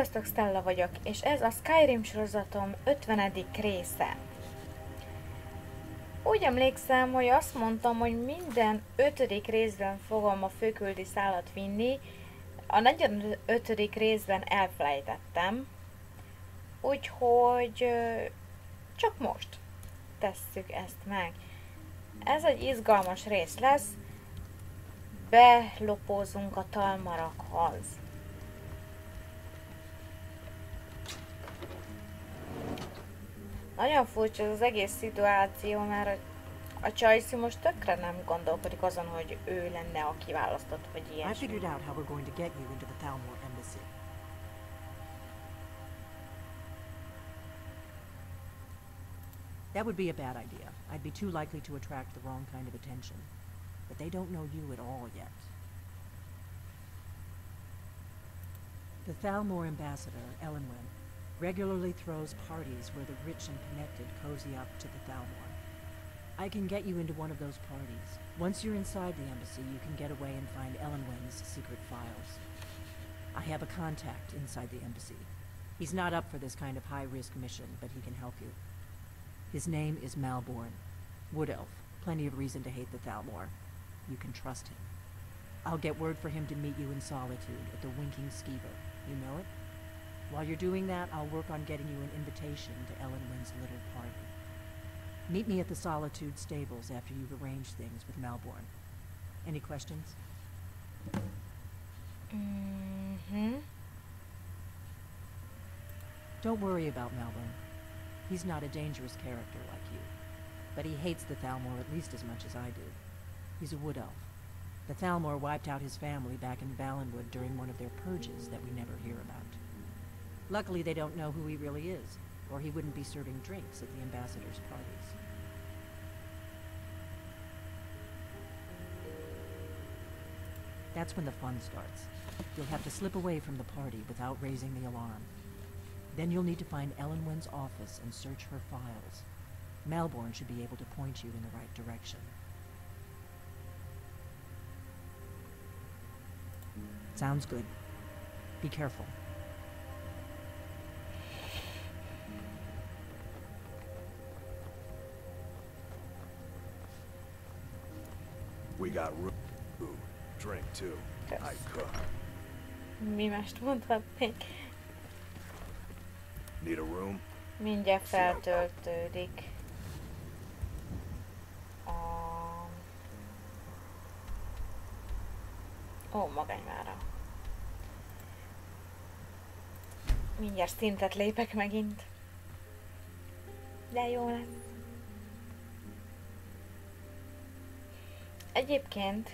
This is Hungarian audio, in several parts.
Sziasztok, Stella vagyok, és ez a Skyrim sorozatom 50. része. Úgy emlékszem, hogy azt mondtam, hogy minden 5. részben fogom a főküldi szálat vinni. A 45. részben elfelejtettem, úgyhogy csak most tesszük ezt meg. Ez egy izgalmas rész lesz. Belopózunk a Thalmorakhoz. Nagyon furcsa ez az egész szituáció, mert a csajszi most tökre nem gondolkodik azon, hogy ő lenne a kiválasztott, hogy I ilyesmi. figured out how we're going to get you into the Thalmor embassy. That would be a bad idea. I'd be too likely to attract the wrong kind of attention. But they don't know you at all yet. The Thalmor ambassador, Elenwen, regularly throws parties where the rich and connected cozy up to the Thalmor. I can get you into one of those parties. Once you're inside the embassy, you can get away and find Elenwen's secret files. I have a contact inside the embassy. He's not up for this kind of high-risk mission, but he can help you. His name is Malborn. Wood Elf. Plenty of reason to hate the Thalmor. You can trust him. I'll get word for him to meet you in solitude at the Winking Skeever. You know it? While you're doing that, I'll work on getting you an invitation to Elenwen's little party. Meet me at the Solitude stables after you've arranged things with Malborn. Any questions? Don't worry about Malborn. He's not a dangerous character like you. But he hates the Thalmor at least as much as I do. He's a wood elf. The Thalmor wiped out his family back in Valenwood during one of their purges that we never hear about. Luckily, they don't know who he really is, or he wouldn't be serving drinks at the ambassador's parties. That's when the fun starts. You'll have to slip away from the party without raising the alarm. Then you'll need to find Elenwen's office and search her files. Malborn should be able to point you in the right direction. Sounds good. Be careful. We got food, drink too. I cook. Mi mást mondhatnék? Need a room? Mindjárt feltöltődik. Ó, magánymára. Mindjárt szintet lépek megint. De jó lesz. Egyébként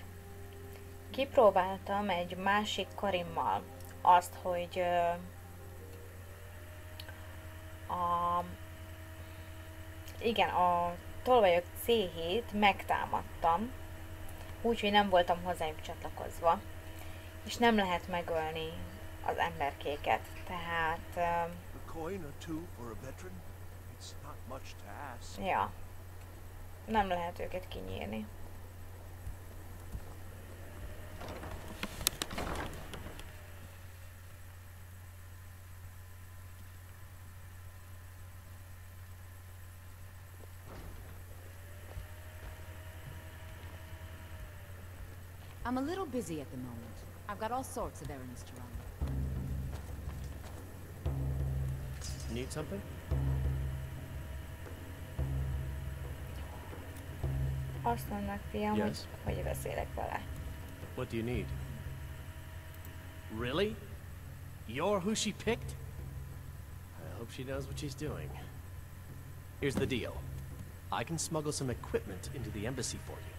kipróbáltam egy másik karimmal azt, hogy igen, a tolvajok C7 megtámadtam, úgyhogy nem voltam hozzájuk csatlakozva, és nem lehet megölni az emberkéket, tehát ja, nem lehet őket kinyírni. I'm a little busy at the moment. I've got all sorts of errands to run. Need something? Azt mondnak, fiam, Yes. hogy beszélek vele. What do you need? Really? You're who she picked? I hope she knows what she's doing. Here's the deal. I can smuggle some equipment into the embassy for you.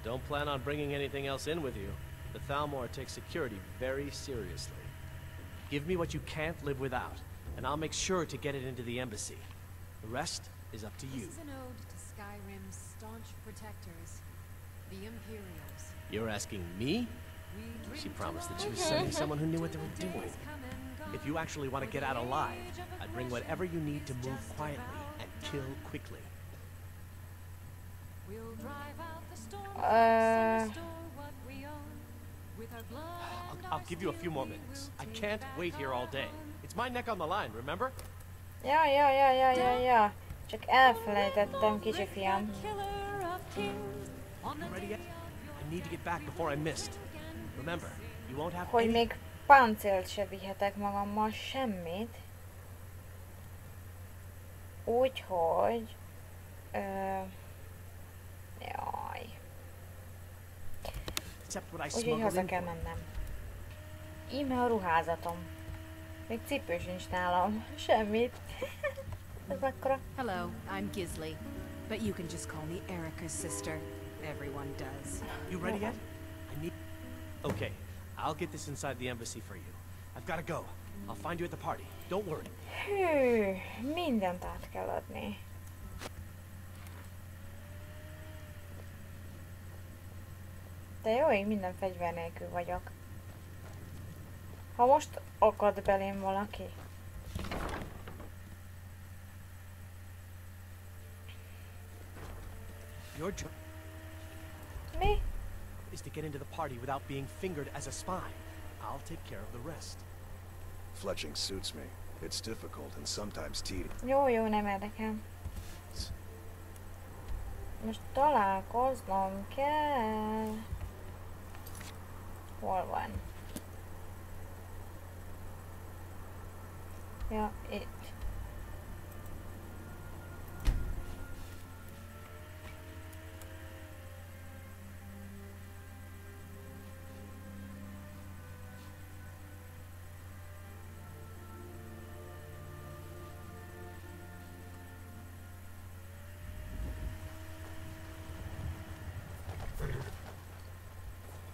Don't plan on bringing anything else in with you. The Thalmor takes security very seriously. Give me what you can't live without, and I'll make sure to get it into the embassy. The rest is up to you. This is an ode to Skyrim's staunch protectors, the Imperials. You're asking me? She promised that she was sending someone who knew what they were doing. If you actually want to get out alive, I'd bring whatever you need to move quietly and kill quickly. I'll give you a few more minutes. I can't wait here all day. It's my neck on the line, remember? Ja. Csak elfelejtettem, kicsi fiam. You ready yet? I need to get back before I missed. Remember, you won't have Hogy any... még páncélt se vihetek magammal, semmit. Úgyhogy... Jaj. Úgyhogy haza kell mennem. Íme a ruházatom. Még cipő sincs nálam. Semmit. Ez mekkora? Hello, I'm Gisley. But you can just call me Erica's sister. Everyone does. You ready yet? I need... Okay, I'll get this inside the embassy for you. I've gotta go. I'll find you at the party. Don't worry. Hű, mindent át kell adni. De jó, én minden fegyver nélkül vagyok. Ha most akad belém valaki. Your job Mi? is to get into the party without being fingered as a spy. I'll take care of the rest. Fletching suits me. It's difficult and sometimes tedious. Jó, nem érdekel. Most találkoznom kell. Hol van? Ja, itt.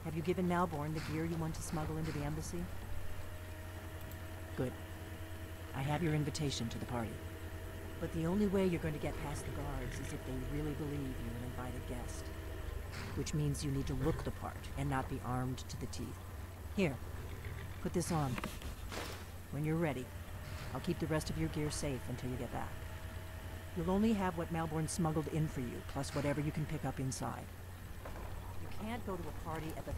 Have you given Malborn the gear you want to smuggle into the embassy? Good. I have your invitation to the party. But the only way you're going to get past the guards is if they really believe you're an invited guest. Which means you need to look the part and not be armed to the teeth. Here, put this on. When you're ready, I'll keep the rest of your gear safe until you get back. You'll only have what Malborn smuggled in for you, plus whatever you can pick up inside. You can't go to a party at the...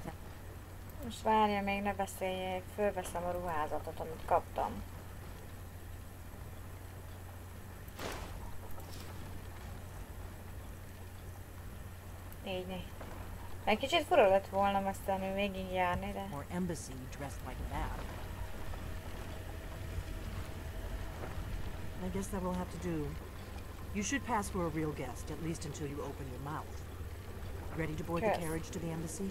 Most várja, még ne beszéljék, fölveszem a ruházatot, amit kaptam. Így. Egy kicsit fura lett volna aztán végigjárni, de... Or embassy dressed like that. I guess that will have to do. You should pass for a real guest, at least until you open your mouth. Ready to board the carriage to the embassy?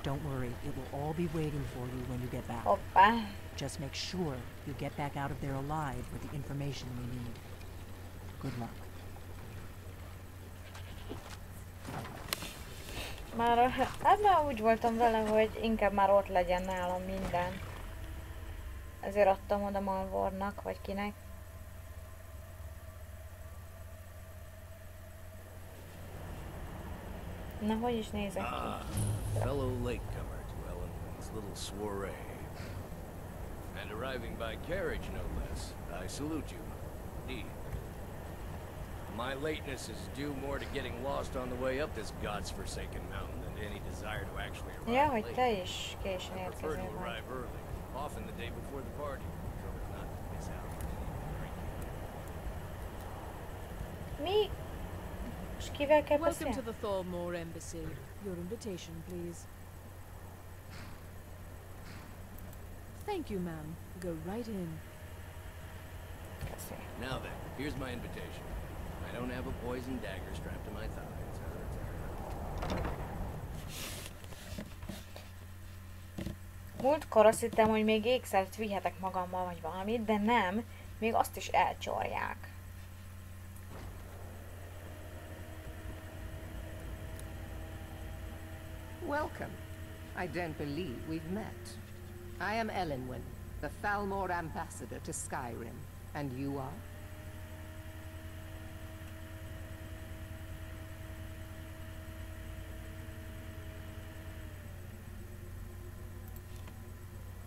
Don't worry, it will all be waiting for you when you get back. Hoppá. Just make sure you get back out of there alive with the information we need. Good luck. Már úgy voltam vele, hogy inkább már ott legyen nálam minden. Ezért adtam oda Malbornak, vagy kinek. Na, hogy is nézek ki? Fellow latecomer to Ellen's little soiree. And arriving by carriage, no less. I salute you. Indeed. My lateness is due more to getting lost on the way up this god's-forsaken mountain than to any desire to actually arrive Ja, hogy late. te is későn I prefer to érkezél vagy. arrive early, often the day before the party, so as not to miss out on any drinking. Mi? És kivel kell Welcome beszélni? to the Thalmor embassy. Your invitation, please. Thank you, ma'am. Go right in. Köszi. Now then, here's my invitation. I don't have a poison dagger strapped to my thighs. Múltkor azt hittem, hogy még ékszert vihetek magammal, vagy valamit, de nem. Még azt is elcsorják. Welcome. I don't believe we've met. I am Elenwen, the Thalmor ambassador to Skyrim. And you are?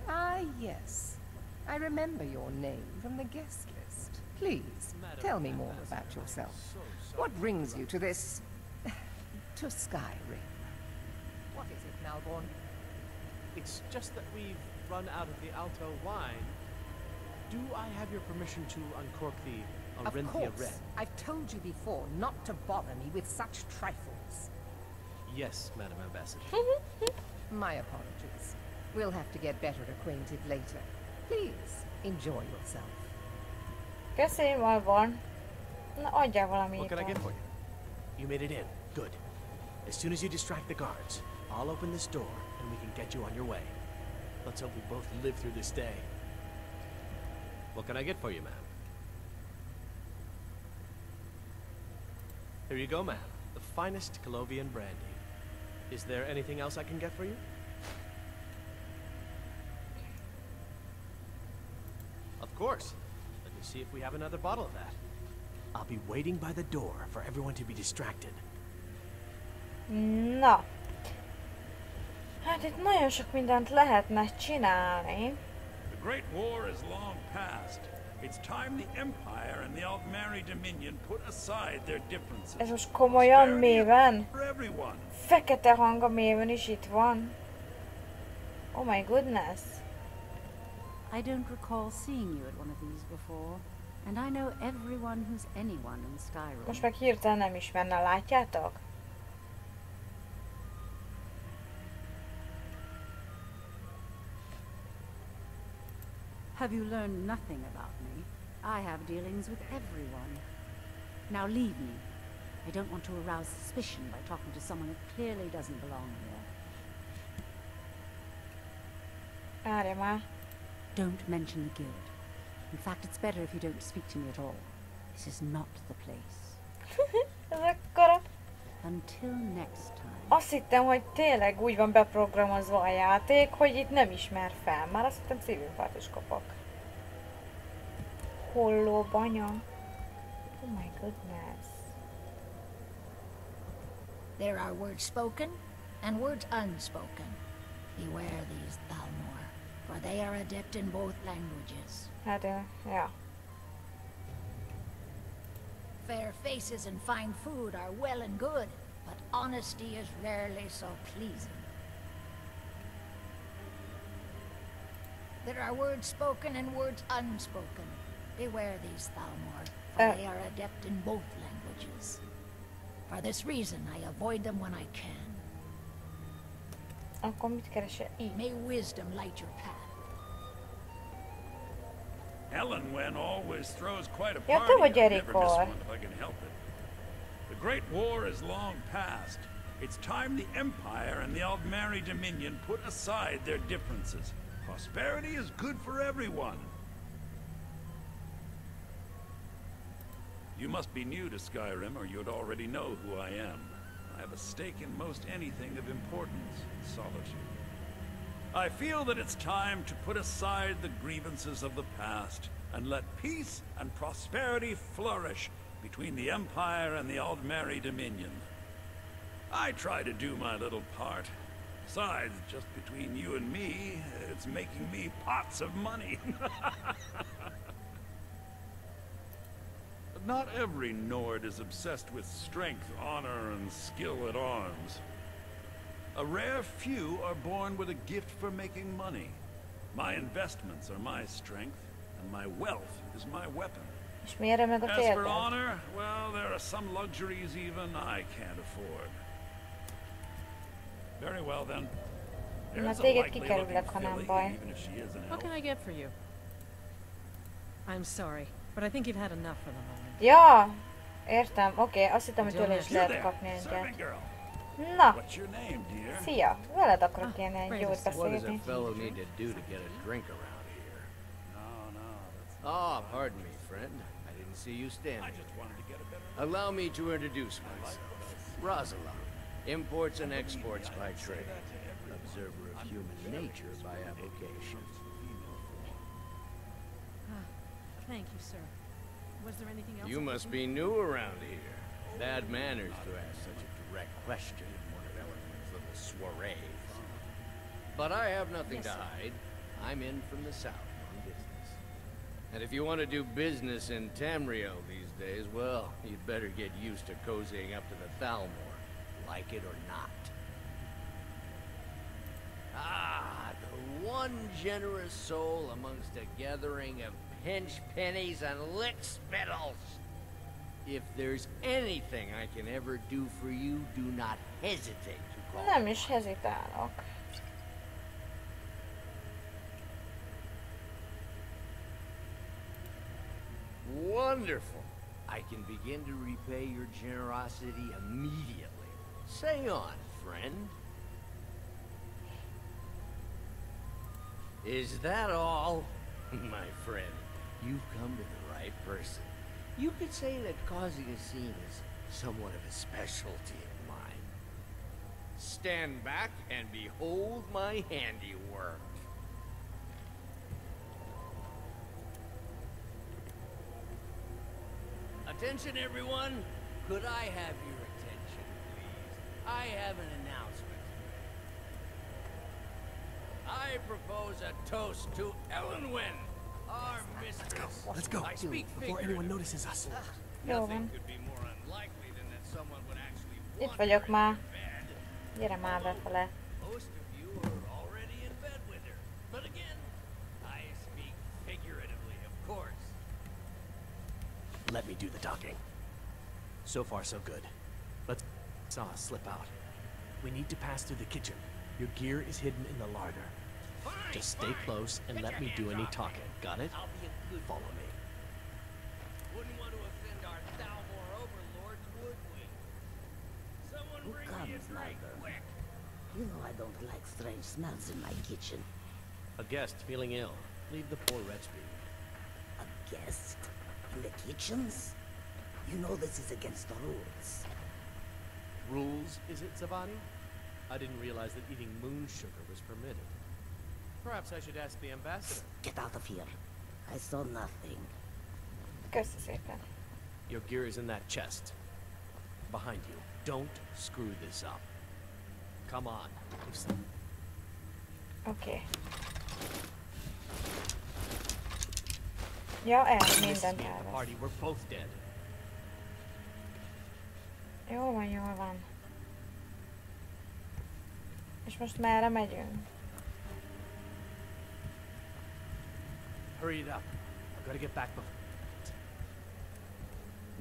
Ah, yes. I remember your name from the guest list. Please, tell me more about yourself. What brings you to this to Skyrim. What is it, Malborn? It's just that we've run out of the Alto wine. Do I have your permission to uncork the Of Orinthia course. Red? I've told you before not to bother me with such trifles. Yes, Madam Ambassador. My apologies. We'll have to get better acquainted later. Please, enjoy yourself. Köszönöm, Alban. Na, adjál What valamit. can I get for you? You made it in. Good. As soon as you distract the guards, I'll open this door and we can get you on your way. Let's hope we both live through this day. What can I get for you, ma'am? Here you go, ma'am. The finest Colovian brandy. Is there anything else I can get for you? Of course. Let me see if we have another bottle of that. I'll be waiting by the door for everyone to be distracted. Na. Hát itt nagyon sok mindent lehetne csinálni. The Great War is long past. It's time the Empire and the Aldmeri Dominion put aside their differences. Ez most komolyan méven? For everyone. Fekete hang a méven is itt van. Oh my goodness. I don't recall seeing you at one of these before, and I know everyone who's anyone in Skyrim. Most meg hirtelen nem ismerne, látjátok? Have you learned nothing about me? I have dealings with everyone. Now leave me. I don't want to arouse suspicion by talking to someone who clearly doesn't belong here. Várja már. Don't mention the guild. In fact, it's better if you don't speak to me at all. This is not the place. Ez akkora. Until next time. Azt hittem, hogy tényleg úgy van beprogramozva a játék, hogy itt nem ismer fel. Már azt hittem szívinfarkt is kapok. Holló banya. Oh my goodness. There are words spoken and words unspoken. Beware these, Thalmor, for they are adept in both languages. Hát, ja. Fair faces and fine food are well and good, but honesty is rarely so pleasing. There are words spoken and words unspoken. Beware these, Thalmor, for they are adept in both languages. For this reason, I avoid them when I can. Akkor mit keresel így? May wisdom light your path. Elenwen always throws quite a Ja, party. te vagy I'll never miss Erikor. one if I can help it. The Great War is long past. It's time the Empire and the Aldmeri Dominion put aside their differences. Prosperity is good for everyone. You must be new to Skyrim, or you'd already know who I am. I have a stake in most anything of importance in solitude. I feel that it's time to put aside the grievances of the past and let peace and prosperity flourish between the Empire and the Aldmeri Dominion. I try to do my little part. Besides, just between you and me, it's making me pots of money. Not every Nord is obsessed with strength, honor, and skill at arms. A rare few are born with a gift for making money. My investments are my strength, and my wealth is my weapon. És miért meg a As for térdet? honor, well, there are some luxuries even I can't afford. Very well then. Na There's a téged likely kikerüllek, looking ha nem filly, baj. even if she is an What elf. can I get for you? I'm sorry, but I think you've had enough for the moment. Ja, értem. Oké, azt hittem, hogy tőle is You lehet there, kapni servant egyet. girl. Na, What's your name, dear? szia! Veled akarok ilyen egy great jót to see you. What does a beszélni. fellow need to do to get a drink around here? No, that's Ah, pardon me, friend. I didn't see you I standing. just wanted to get a better. Allow me to introduce myself. Rosalind, imports and exports by trade. Observer of human nature by avocation. Thank you, sir. Was there anything else? You I could must do? be new around here. Bad manners to ask such a direct question in one of Ellenwood's little soirees. But I have nothing to hide. I'm in from the south on business. And if you want to do business in Tamriel these days, well, you'd better get used to cozying up to the Thalmor. like it or not. Ah, the one generous soul amongst a gathering of pinch pennies and lick spittles. If there's anything I can ever do for you, do not hesitate to call. Nem is hezitálok. Wonderful. I can begin to repay your generosity immediately. Say on, friend. Is that all? My friend, you've come to the right person. You could say that causing a scene is somewhat of a specialty of mine. Stand back and behold my handiwork. Attention, everyone. Could I have your attention, please? I have an announcement. I propose a toast to Elenwen, our mistress. Let's go. I speak before anyone notices us. Jó Nothing van. could be more unlikely than that someone would actually Itt want vagyok her már. in bed. Gyere már befele. Most of you are already in bed with her. But again, I speak figuratively, of course. Let me do the talking. So far, so good. Let's saw us slip out. We need to pass through the kitchen. Your gear is hidden in the larder. Fine, Just stay fine. close and Get let your me do hands any off me. talking. Got it? I'll be a good Follow me. Wouldn't want to offend our Thalmor overlords, would we? Someone Who bring me a comes, drink, Mother? quick. You know I don't like strange smells in my kitchen. A guest feeling ill. Leave the poor wretch be. A guest? In the kitchens? You know this is against the rules. Rules, is it, Zavani? I didn't realize that eating moon sugar was permitted. Perhaps I should ask the ambassador. Get out of here. I saw nothing. Köszi szépen. Your gear is in that chest. Behind you. Don't screw this up. Come on. Oké. Ja, Miss me mindent at the elvesz. party, we're both dead. Jó van, jól van. És most merre megyünk? Hurry it up. I've got to get back before.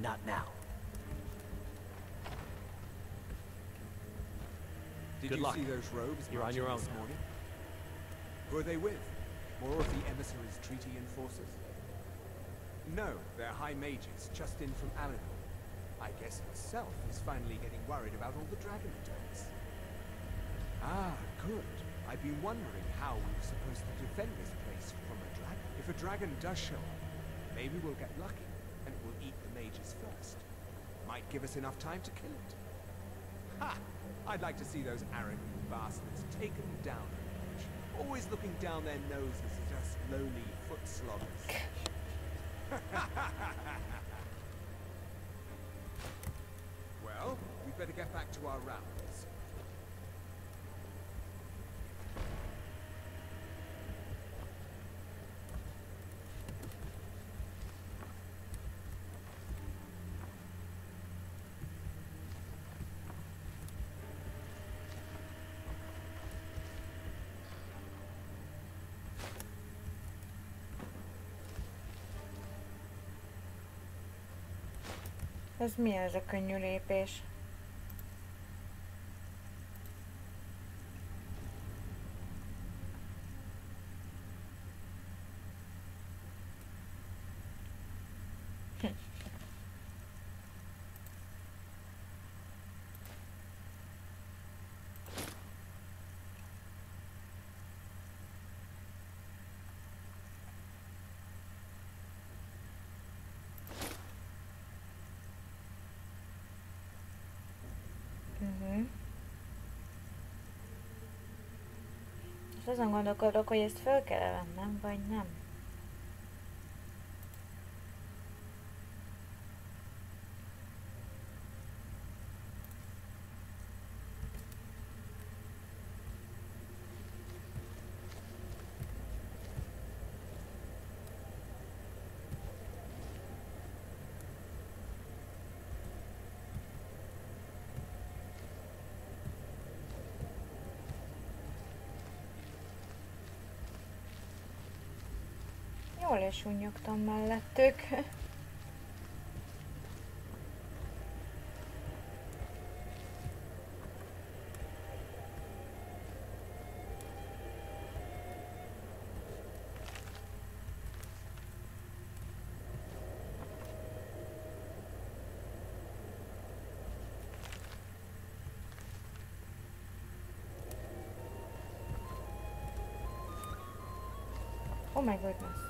Not now. Did Good you luck. see those robes You're on your marching own this now. morning? Who are they with? More of the emissaries' treaty enforcers? No, they're high mages, just in from Alinor. I guess himself is finally getting worried about all the dragon attacks. Ah, good. I've been wondering how we were supposed to defend this place from a dragon. If a dragon does show up, maybe we'll get lucky and it will eat the mages first. Might give us enough time to kill it. Ha! I'd like to see those arrogant bastards taken down a notch. Always looking down their noses at us lowly foot sloggers. Well, we'd better get back to our rounds. Ez mi ez a könnyű lépés? És azon gondolkodok, hogy ezt föl kell vennem, vagy nem. Jól és unnyogtam mellettük. Oh my goodness.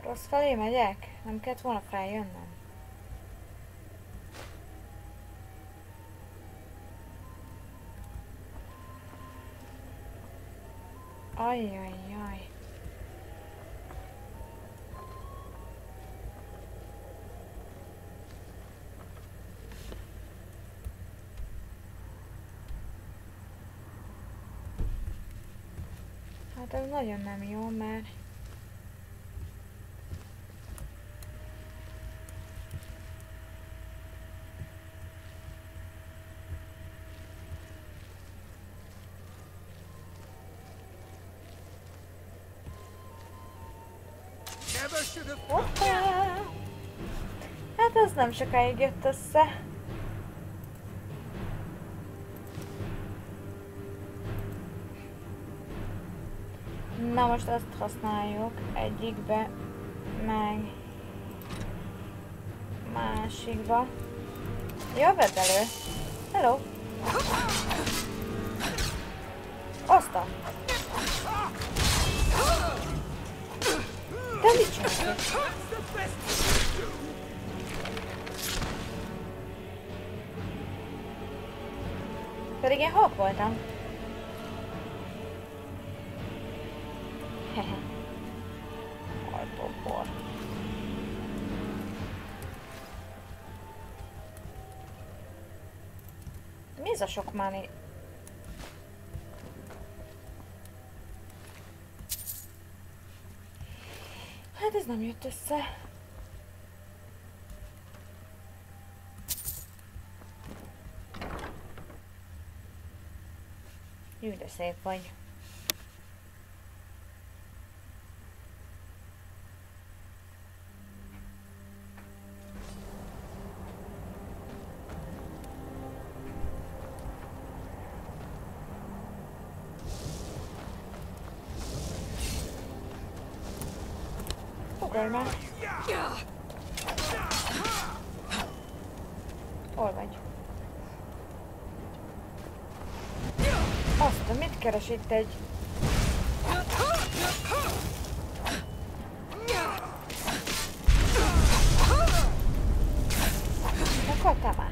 Rossz felé megyek? Nem kellett volna feljönnöm? Ajjajjaj. Hát ez nagyon nem jó, mert... Hoppá! Hát ez nem sokáig jött össze. Na most azt használjuk egyikbe, meg másikba. Jó, vedd elő! Hello! Aztán! De mit csinálsz? Pedig én hol voltam? Hehe. Alpokból. Mi ez a sok máni? Hát ez nem jött össze. Jó, de szép vagy. Fogalj már! Hol vagy? Azt, mit keres itt egy... Meghaltál már?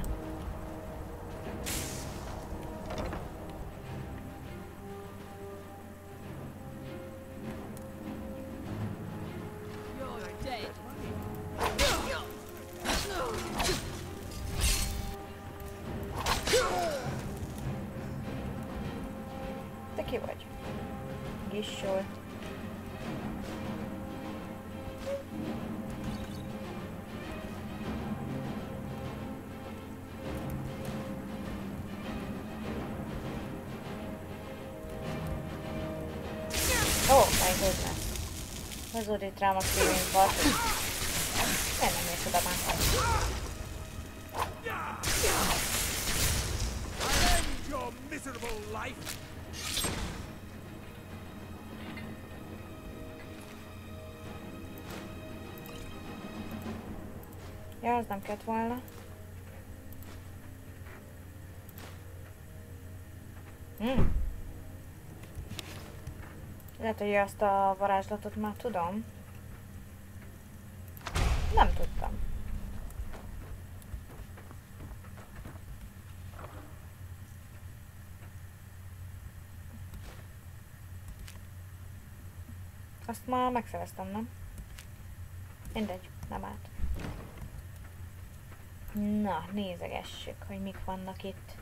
Te ki vagy? Gissol. Oh my goodness. Hozódít rám a szívinkat. Miért nem jössz oda már? Ja, az nem kellett volna. Lehet, hogy azt a varázslatot már tudom. Nem tudtam. Azt már megszereztem, nem? Mindegy. nem át. Na, nézegessük, hogy mik vannak itt.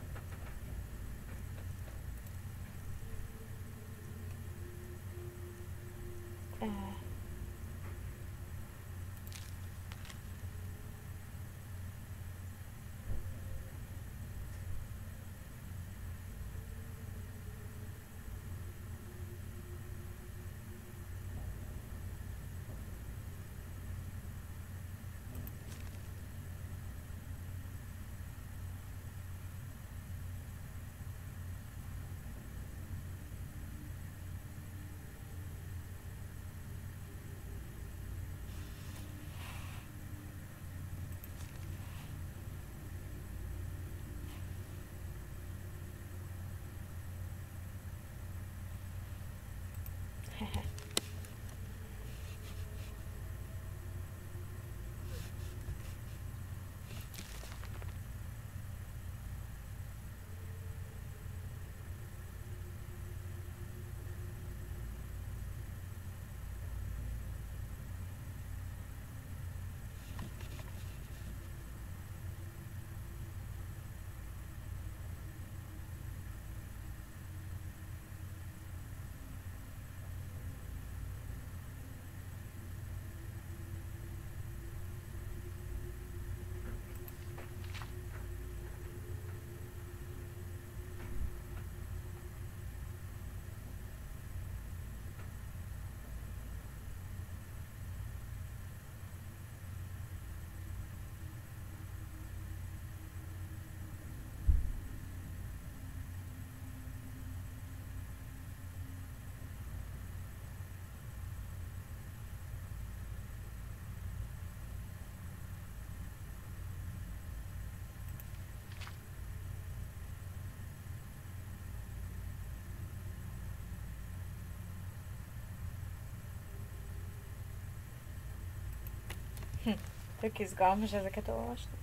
Tök izgalmas ezeket olvasni.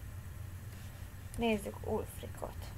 Nézzük Ulfricot.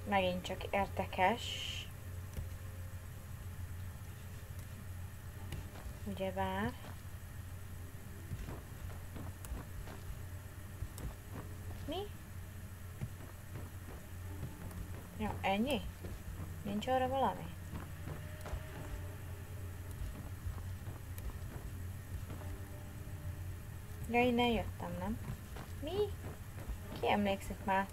Megint csak érdekes. Ugyebár. Mi? Ja, ennyi? Nincs arra valami? Ja, innen jöttem, nem? Mi? Ki emlékszik már?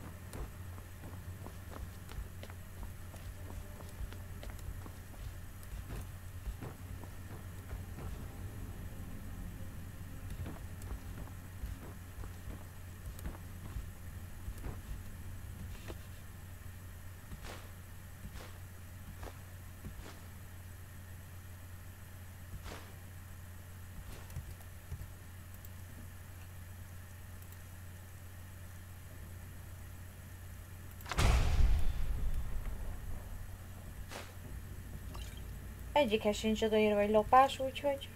Egyikhez sincs odaírva, hogy lopás, úgyhogy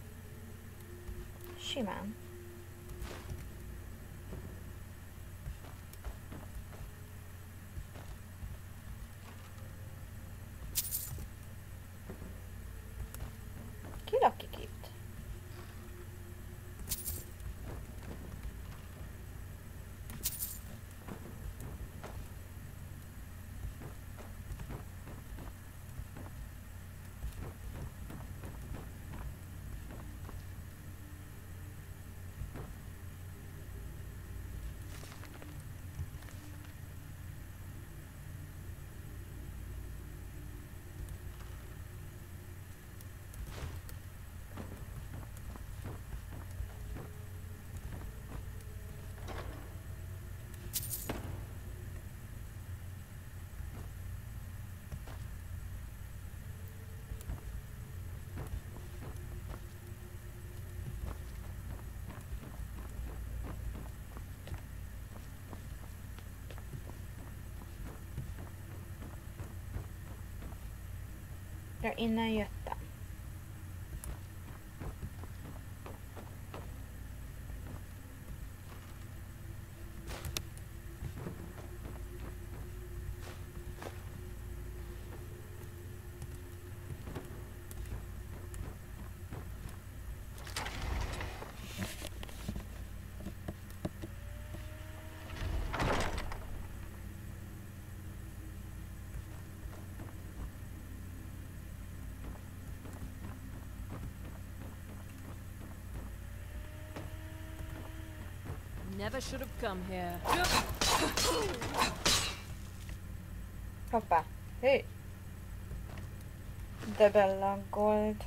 simán. Ki lakik itt? Ja, innen jöttem. Never should have come here. Hoppá. Hé! De belaggolt.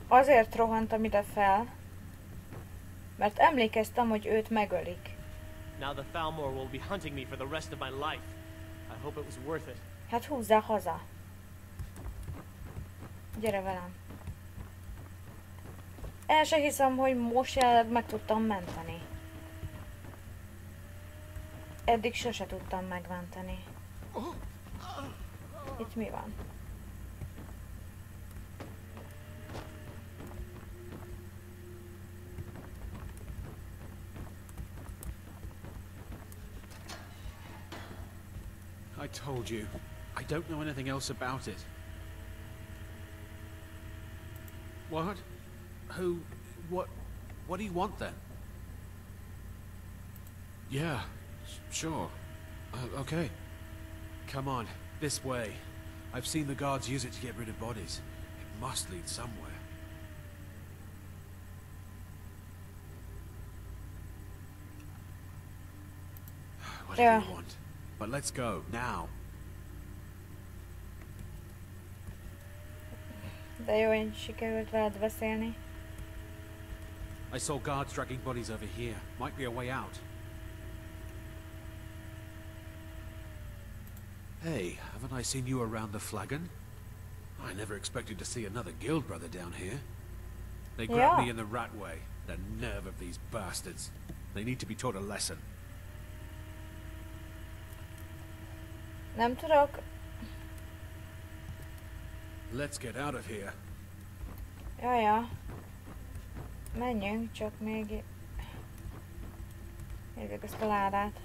Azért rohantam ide fel, mert emlékeztem, hogy őt megölik. Now the Thalmor will be hunting me for the rest of my life. I hope it was worth it. Hát húzzál haza. Gyere velem. El se hiszem, hogy most jelenleg meg tudtam menteni. Eddig sose tudtam megmenteni. Itt mi van? I told you. I don't know anything else about it. What? Who? What do you want then? Yeah, sure. Okay. Come on, this way. I've seen the guards use it to get rid of bodies. It must lead somewhere. Whatever you want. But let's go, now. De jó, hogy sikerült veled beszélni. I saw guards dragging bodies over here. Might be a way out. Hey, haven't I seen you around the flagon? I never expected to see another guild brother down here. They grabbed me in the rat way. The nerve of these bastards. They need to be taught a lesson. Nem tudok. Let's get out of here. Jaja. Menjünk, csak még... Nézzük ezt a ládát.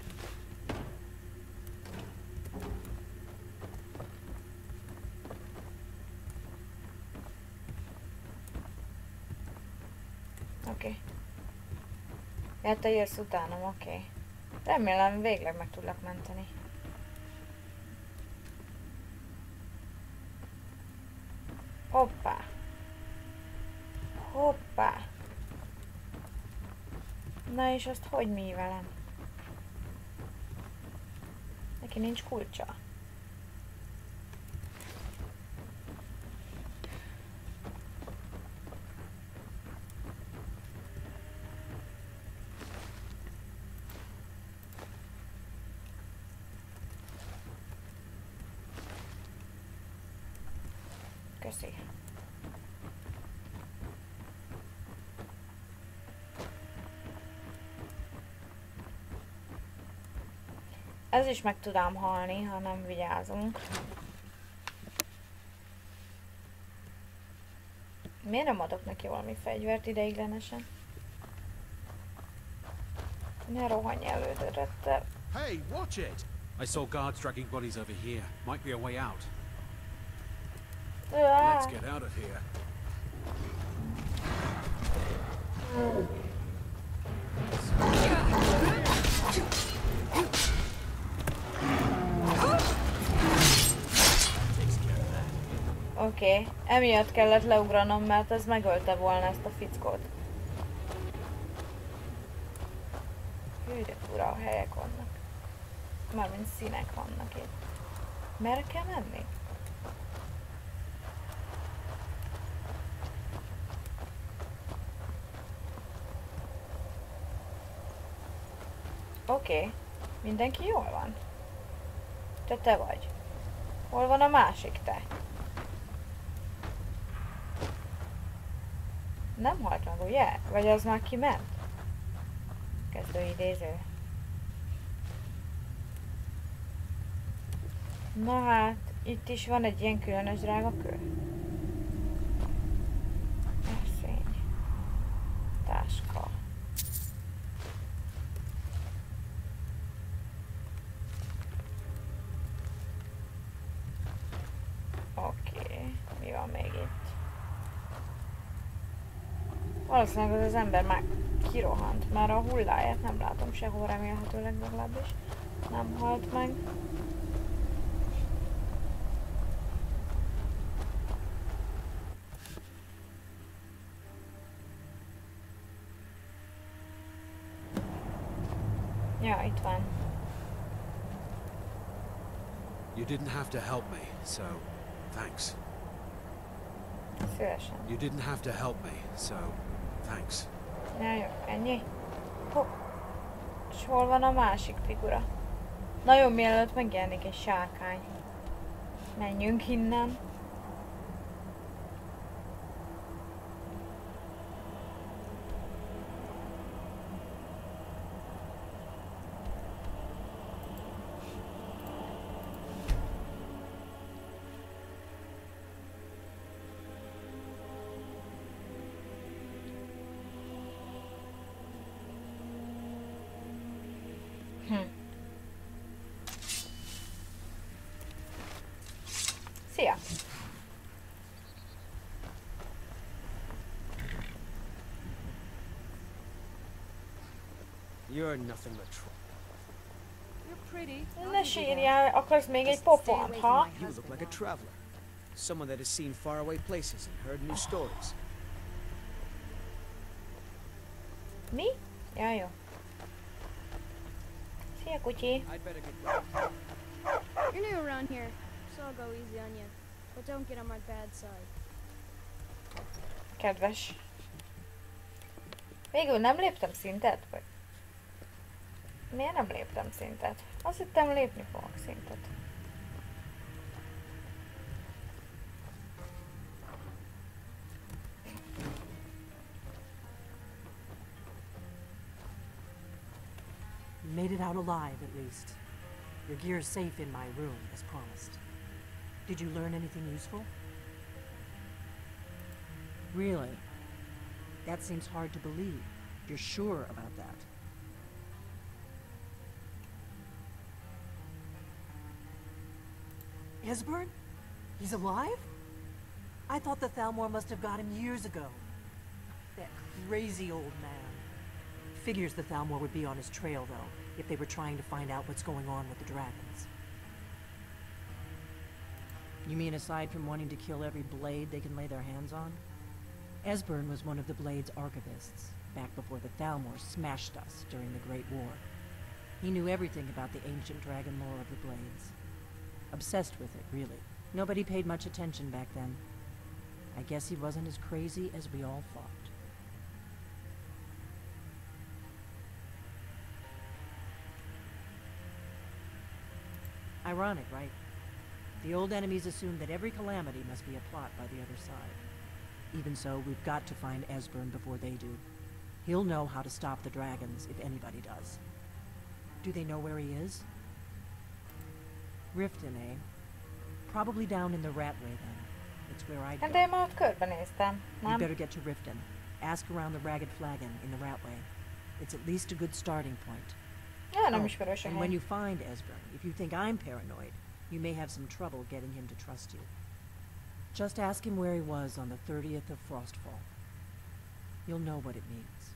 Oké. Ja, te jössz utánam, oké. Remélem végleg meg tudlak menteni. Hoppá! Hoppá! Na és azt hogy művelem? Neki nincs kulcsa. Köszi. Ez is meg tudám halni, ha nem vigyázunk. Miért nem adok neki valami fegyvert ideiglenesen? Ne rohanj elődöröttel. Hey, watch it! I saw guards dragging bodies over here. Might be a way out. Let's get out of here. Oké, emiatt kellett leugranom, mert ez megölte volna ezt a fickót. Hű, de fura a helyek vannak. Mármint színek vannak itt. Merre kell menni? Oké, mindenki jól van. Te vagy. Hol van a másik te? Nem halt meg, ugye? Vagy az már kiment? Kezdőidéző. Na hát, itt is van egy ilyen különös drágakő. Erszény. Táska. Oké, mi van még itt? Valószínűleg az ember már kirohant, már a hulláját nem látom sehol, remélhetőleg legalábbis nem halt meg. Ja, itt van. You didn't have to help me, so thanks. Szívesen. You didn't have to help me, so thanks. Ja, jó, ennyi? Hopp. És hol van a másik figura? Nagyon mielőtt megjelenik egy sárkány. Menjünk innen. Szia! You're nothing but trouble. You're pretty. Ne sírjál, akarsz még egy popont, ha? You look like a traveler. Someone that has seen faraway places and heard new stories. Mi? Ja, jó. Szia, kutyi. You're new around here, so I'll go easy on you. But don't get on my bad side. Kedves. Végül nem léptem szintet? Vagy? Miért nem léptem szintet? Azt hittem lépni fogok szintet. You made it out alive, at least. Your gear's safe in my room, as promised. Did you learn anything useful? Really? That seems hard to believe. You're sure about that? Esbern? He's alive? I thought the Thalmor must have got him years ago. That crazy old man. Figures the Thalmor would be on his trail, though, if they were trying to find out what's going on with the dragons. You mean aside from wanting to kill every blade they can lay their hands on? Esbern was one of the Blade's archivists, back before the Thalmor smashed us during the Great War. He knew everything about the ancient dragon lore of the Blades. Obsessed with it, really. Nobody paid much attention back then. I guess he wasn't as crazy as we all thought. Ironic, right? The old enemies assume that every calamity must be a plot by the other side. Even so, we've got to find Esbern before they do. He'll know how to stop the dragons, if anybody does. Do they know where he is? Riften, eh? Probably down in the Ratway, then. It's where I'd go. Hát én már ott körbenéztem, You nem? better get to Riften. Ask around the Ragged Flagon in the Ratway. It's at least a good starting point. Ja, nem ismerős a And when hely. you find Esbern, if you think I'm paranoid, you may have some trouble getting him to trust you. Just ask him where he was on the 30th of Frostfall. You'll know what it means.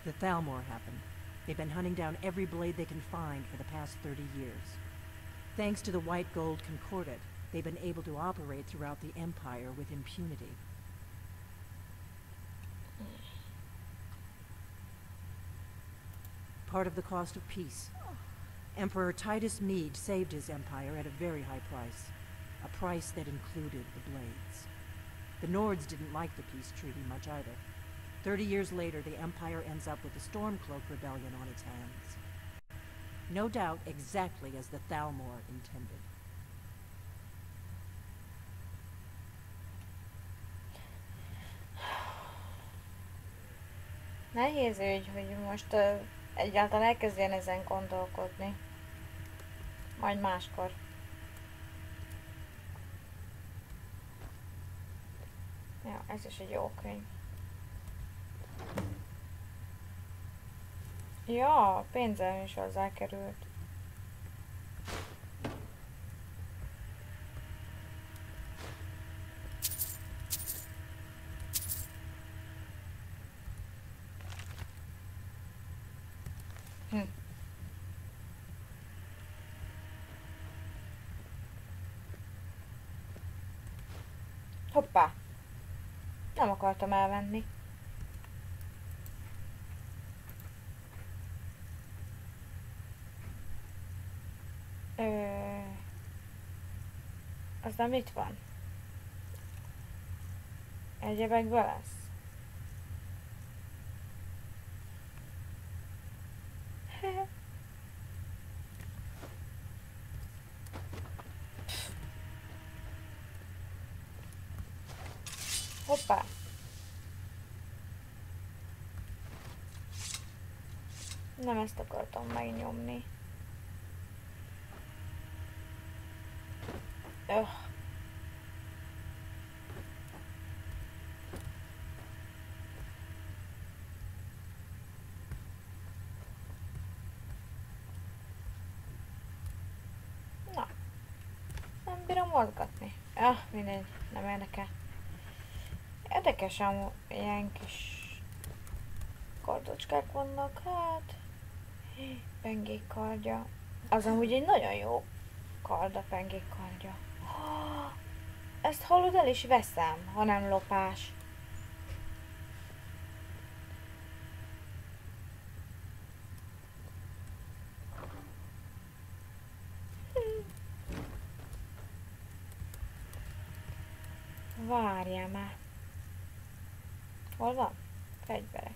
The Thalmor happened. They've been hunting down every blade they can find for the past 30 years. Thanks to the White Gold Concordat, they've been able to operate throughout the Empire with impunity. Part of the cost of peace. Emperor Titus Mede saved his empire at a very high price. A price that included the Blades. The Nords didn't like the peace treaty much either. 30 years later, the Empire ends up with the Stormcloak Rebellion on its hands. No doubt exactly as the Thalmor intended. Nehéz ügy, hogy most egyáltalán elkezdjen ezen gondolkodni. Majd máskor. Ja, ez is egy jó könyv. Ja, pénzem is hozzákerült. Hoppá! Nem akartam elvenni. Az nem itt van. Egyebekből lesz. Hoppá! Nem ezt akartam megnyomni. nem bírom mozgatni. Ah, mindegy, nem érdekel. Érdekes amúgy, ilyen kis kardocskák vannak, hát... Pengék kardja. Az amúgy egy nagyon jó kard, a pengék kardja. Ezt hallod, el is veszem, ha nem lopás. Várjál már. Hol van? Fegyverek.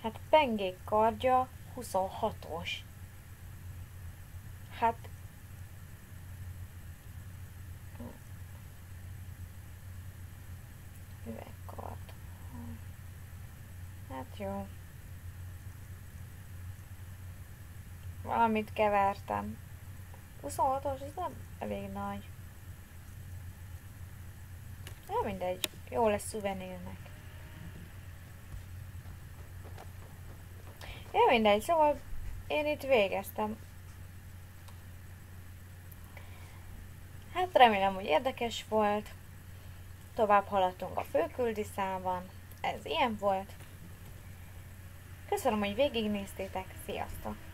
Hát pengék kardja 26-os. Hát... Üvegkard. Hát jó. Valamit kevertem. 26-os, ez nem elég nagy. Nem mindegy, jó lesz szuvenírnek. Ja, mindegy, szóval én itt végeztem. Hát remélem, hogy érdekes volt. Tovább haladtunk a főküldiszában. Ez ilyen volt. Köszönöm, hogy végignéztétek. Sziasztok!